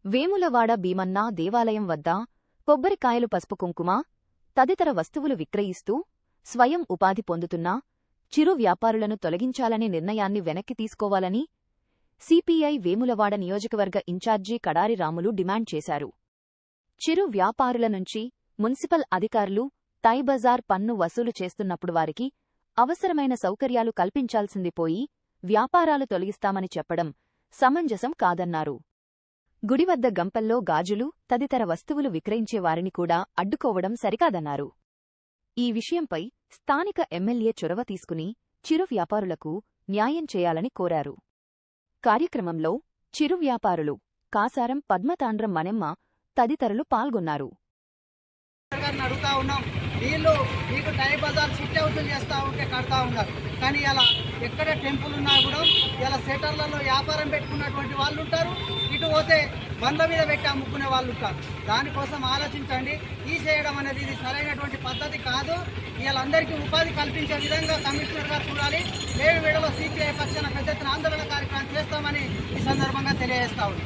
వేములవాడ భీమన్న దేవాలయం వద్ద కొబ్బరికాయలు, పసుపు కుంకుమ తదితర వస్తువులు విక్రయిస్తూ స్వయం ఉపాధి పొందుతున్న చిరు వ్యాపారులను తొలగించాలనే నిర్ణయాన్ని వెనక్కి తీసుకోవాలని సిపిఐ వేములవాడ నియోజకవర్గ ఇన్ఛార్జి కడారి రాములు డిమాండ్ చేశారు. చిరు వ్యాపారుల నుంచి మున్సిపల్ అధికారులు టైబజార్ పన్ను వసూలు చేస్తున్నప్పుడు వారికి అవసరమైన సౌకర్యాలు కల్పించాల్సింది పోయి వ్యాపారాలు తొలగిస్తామని చెప్పడం సమంజసం కాదన్నారు. గుడివద్ద గంపల్లో గాజులు తదితర వస్తువులు విక్రయించే వారిని కూడా అడ్డుకోవడం సరికాదన్నారు. ఈ విషయంపై స్థానిక ఎమ్మెల్యే చొరవ తీసుకుని చిరు వ్యాపారులకు న్యాయం చేయాలని కోరారు. కార్యక్రమంలో చిరు వ్యాపారులు కాసారం, పద్మతాండ్రం మణెమ్మ తదితరులు పాల్గొన్నారు. వీళ్ళు మీకు టైం బజార్ సిట్ హౌస్లు చేస్తూ ఉంటే కడతా ఉన్నారు. కానీ ఇలా ఎక్కడ టెంపుల్ ఉన్నా కూడా ఇలా సెటర్లలో వ్యాపారం పెట్టుకున్నటువంటి వాళ్ళు ఉంటారు. ఇటు పోతే బండ్ల మీద పెట్టి అమ్ముకునే వాళ్ళు ఉంటారు. దానికోసం ఆలోచించండి. ఈ చేయడం అనేది ఇది సరైనటువంటి పద్ధతి కాదు. వీళ్ళందరికీ ఉపాధి కల్పించే విధంగా కమిషనర్ గారు చూడాలి. లేని వేళలో సిపిఐ పక్షాన పెద్ద ఎత్తున ఆందోళన కార్యక్రమం చేస్తామని ఈ సందర్భంగా తెలియజేస్తా ఉంది.